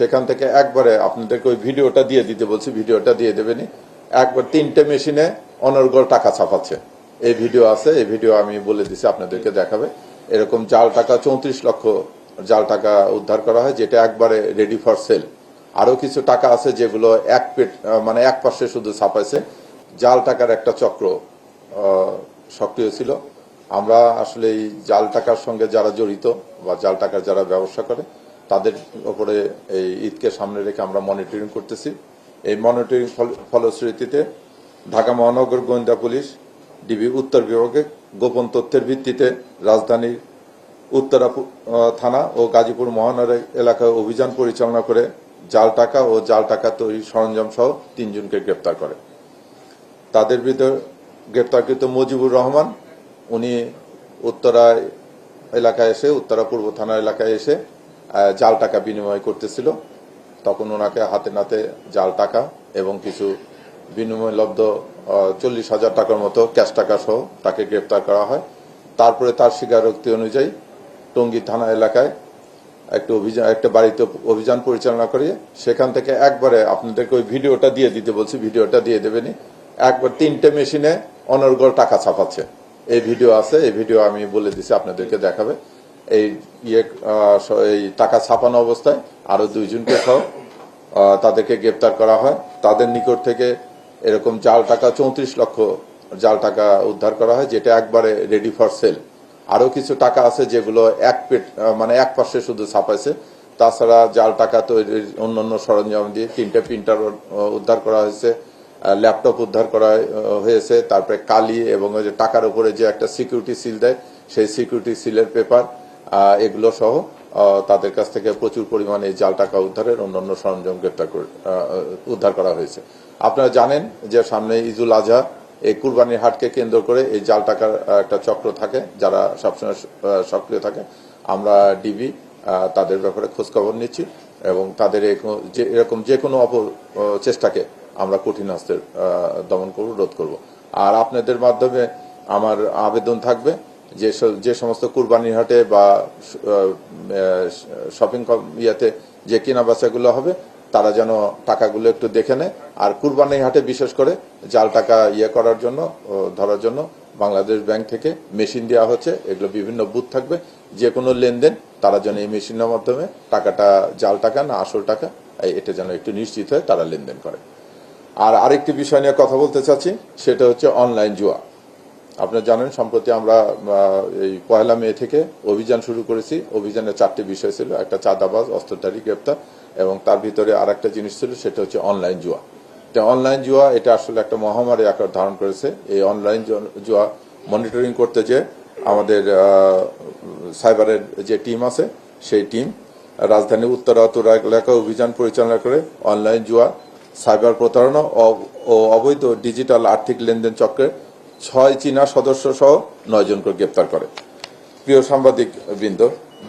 সেখান থেকে একবারে আপনাদেরকে ওই ভিডিওটা দিয়ে দিতে বলছি, ভিডিওটা দিয়ে দেবেনি। একবার 3টে মেশিনে অনর্গল টাকা ছাপাচ্ছে, এই ভিডিও আছে, এই ভিডিও আমি বলে দিছি আপনাদেরকে দেখাবে। এরকম জাল টাকা 34 লক্ষ জাল টাকা উদ্ধার করা হয়, যেটা একবারে রেডি ফর সেল। আরো কিছু টাকা আছে যেগুলো এক পাশে শুধু ছাপাইছে। জাল টাকার একটা চক্র সক্রিয় ছিল। আমরা আসলে এই জাল টাকার সঙ্গে যারা জড়িত বা জাল টাকার যারা ব্যবসা করে তাদের উপরে এই ঈদকে সামনে রেখে আমরা মনিটরিং করতেছি। এই মনিটরিং ফলশ্রুতিতে ঢাকা মহানগর গোয়েন্দা পুলিশ ডিবি উত্তর বিভাগে গোপন তথ্যের ভিত্তিতে রাজধানীর উত্তরা থানা ও গাজীপুর মহানগর এলাকায় অভিযান পরিচালনা করে জাল টাকা ও জাল টাকা তৈরির সরঞ্জাম সহ 3 জনকে গ্রেপ্তার করে। তাদের বিরুদ্ধে গ্রেপ্তারকৃত মুজিবুর রহমান, উনি উত্তরা এলাকায় এসে, উত্তরা পূর্ব থানা এলাকায় এসে জাল টাকা বিনিময় করতেছিল। তখন ওনাকে হাতে নাতে জাল টাকা এবং কিছু বিনিময়লব্ধ 40,000 টাকার মতো ক্যাশ টাকা সহ তাকে গ্রেপ্তার করা হয়। তারপরে তার স্বীকারোক্তি অনুযায়ী টঙ্গী থানা এলাকায় একটা বাড়িতে অভিযান পরিচালনা করিয়ে সেখান থেকে একবারে আপনাদেরকে ওই ভিডিওটা দিয়ে দিতে বলছি, ভিডিওটা দিয়ে দেবেনি। একবার 3টে মেশিনে অনর্গল টাকা ছাপাচ্ছে, এই ভিডিও আছে, এই ভিডিও আমি বলে দিছি আপনাদেরকে দেখাবে। এই টাকা ছাপানো অবস্থায় আরো 2 জনকে সহ তাদেরকে গ্রেপ্তার করা হয়। তাদের নিকট থেকে এরকম জাল টাকা 34 লক্ষ জাল টাকা উদ্ধার করা হয়, যেটা একবারে রেডি ফর সেল। আরো কিছু টাকা আছে যেগুলো এক পাশে শুধু ছাপাইছে। তাছাড়া জাল টাকা তৈরির অন্যান্য সরঞ্জাম দিয়ে 3টে প্রিন্টার উদ্ধার করা হয়েছে, ল্যাপটপ উদ্ধার করা হয়েছে, তারপরে কালি এবং ওই যে টাকার উপরে যে একটা সিকিউরিটি সিল দেয় সেই সিকিউরিটি সিলের পেপার, এগুলো সহ তাদের কাছ থেকে প্রচুর পরিমাণে জাল টাকা উদ্ধারের অন্যান্য সরঞ্জাম উদ্ধার করা হয়েছে। আপনারা জানেন যে সামনে ঈদুল আজহা, এই কুরবানির হাটকে কেন্দ্র করে এই জাল টাকার একটা চক্র থাকে, যারা সবসময় সক্রিয় থাকে। আমরা ডিবি তাদের ব্যাপারে খোঁজখবর নিচ্ছি এবং তাদের এরকম যে কোনো চেষ্টাকে আমরা কঠিন হস্তে দমন করব, রোধ করব। আর আপনাদের মাধ্যমে আমার আবেদন থাকবে যে সমস্ত কুরবানির হাটে বা শপিং ইয়াতে যে কেনা বেচাগুলো হবে তারা যেন টাকাগুলো একটু দেখে নেয়। আর কুরবানির হাটে বিশেষ করে জাল টাকা করার জন্য, ধরার জন্য বাংলাদেশ ব্যাংক থেকে মেশিন দেওয়া হচ্ছে। এগুলো বিভিন্ন বুথ থাকবে, যে কোনো লেনদেন তারা যেন এই মেশিনের মাধ্যমে টাকাটা জাল টাকা না আসল টাকা এটা যেন একটু নিশ্চিত হয়ে তারা লেনদেন করে। আর আরেকটি বিষয় নিয়ে কথা বলতে চাচ্ছি, সেটা হচ্ছে অনলাইন জুয়া। আপনারা জানেন সম্প্রতি আমরা এই 1 মে থেকে অভিযান শুরু করেছি। অভিযানে 4টি বিষয় ছিল, একটা চাঁদাবাজ, অস্ত্রধারী গ্রেপ্তার এবং তার ভিতরে আর একটা জিনিস ছিল, সেটা হচ্ছে অনলাইন জুয়া। অনলাইন জুয়া এটা আসলে একটা মহামারী আকার ধারণ করেছে। এই অনলাইন জুয়া মনিটরিং করতে যে আমাদের সাইবারের যে টিম আছে, সেই টিম রাজধানী উত্তরা এলাকায় অভিযান পরিচালনা করে অনলাইন জুয়া, সাইবার প্রতারণা ও অবৈধ ডিজিটাল আর্থিক লেনদেন চক্রের 6 চীনা সদস্য সহ 9 জনকে গ্রেপ্তার করে। প্রিয় সাংবাদিক বৃন্দ,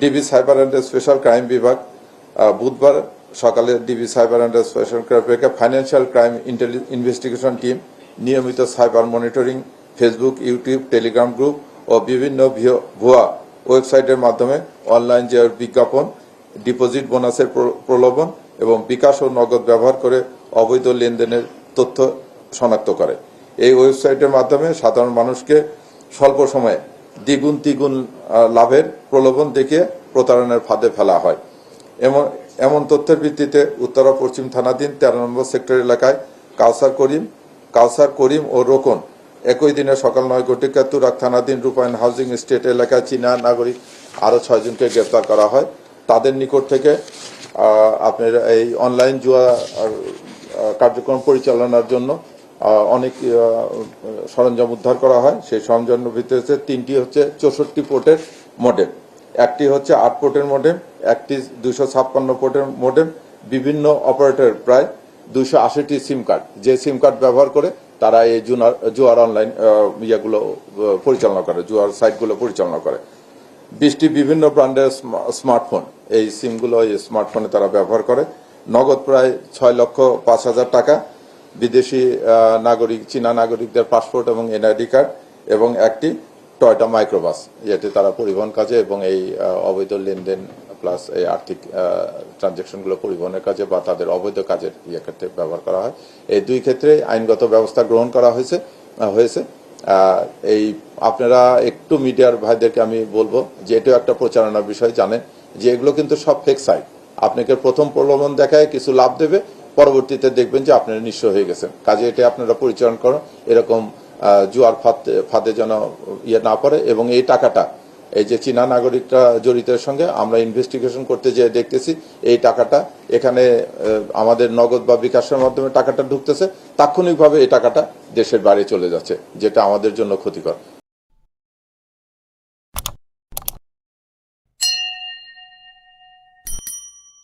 DB cyber and special crime বিভাগ বুধবার সকালে DB cyber and special crime বিভাগের ফাইন্যান্সিয়াল ক্রাইম ইনভেস্টিগেশন টিম নিয়মিত cyber monitoring, Facebook, YouTube, Telegram group ও বিভিন্ন ভুয়া ওয়েবসাইটের মাধ্যমে অনলাইন যে বিজ্ঞাপন, ডিপোজিট বোনাসের প্রলোভন এবং বিকাশ ও নগদ ব্যবহার করে অবৈধ লেনদেনের তথ্য শনাক্ত করে। এই ওয়েবসাইটের মাধ্যমে সাধারণ মানুষকে স্বল্প সময়ে দ্বিগুণ তিগুণ লাভের প্রলোভন দেখিয়ে প্রতারণার ফাঁদে ফেলা হয়। এমন তথ্যের ভিত্তিতে উত্তরা পশ্চিম থানাধীন 13 নম্বর সেক্টর এলাকায় কাউসার করিম ও রোকন একই দিনে সকাল 9:40 তুরাগ থানাধীন রূপায়ণ হাউজিং এস্টেট এলাকায় চীনা নাগরিক আরো 6 জনকে গ্রেপ্তার করা হয়। তাদের নিকট থেকে আপনার এই অনলাইন জুয়া কার্যক্রম পরিচালনার জন্য অনেক সরঞ্জাম উদ্ধার করা হয়। সেই সরঞ্জামের ভিতরে 3টি হচ্ছে 64 পোর্টের মডেম, একটি হচ্ছে 8 পোর্টের মডেম, একটি 256 পোর্টের মডেম, বিভিন্ন অপারেটর প্রায় 280টি সিম কার্ড, যে সিম কার্ড ব্যবহার করে তারা এই জুয়ার অনলাইন পরিচালনা করে, জুয়ার সাইটগুলো পরিচালনা করে। 20টি বিভিন্ন ব্র্যান্ডের স্মার্টফোন, এই সিমগুলো এই স্মার্টফোনে তারা ব্যবহার করে। নগদ প্রায় 6,05,000 টাকা, বিদেশি নাগরিক, চীনা নাগরিকদের পাসপোর্ট এবং এনআইডি কার্ড এবং একটি টয়োটা মাইক্রোবাস, যেটি তারা পরিবহন কাজে এবং এই অবৈধ লেনদেন প্লাস এই আর্থিক ট্রানজ্যাকশনগুলো পরিবহনের কাজে বা তাদের অবৈধ কাজের ক্ষেত্রে ব্যবহার করা হয়। এই দুই ক্ষেত্রে আইনগত ব্যবস্থা গ্রহণ করা হয়েছে। এই আপনারা একটু মিডিয়ার ভাইদেরকে আমি বলবো যে এটাও একটা প্রচারণার বিষয়, জানেন যে এগুলো কিন্তু সব ফেক সাইট। আপনাকে প্রথম প্রলোভন দেখায় কিছু লাভ দেবে, পরবর্তীতে দেখবেন যে আপনারা নিঃস্ব হয়ে গেছেন। কাজে এটা আপনারা পরিচালনা করুন, এরকম জুয়ার ফাঁদে যেন না পড়ে। এবং এই টাকাটা, এই যে চীনা নাগরিকরা জড়িতের সঙ্গে আমরা ইনভেস্টিগেশন করতে যে দেখতেছি, এই টাকাটা এখানে আমাদের নগদ বা বিকাশের মাধ্যমে টাকাটা ঢুকতেছে, তাৎক্ষণিকভাবে এই টাকাটা দেশের বাইরে চলে যাচ্ছে, যেটা আমাদের জন্য ক্ষতিকর।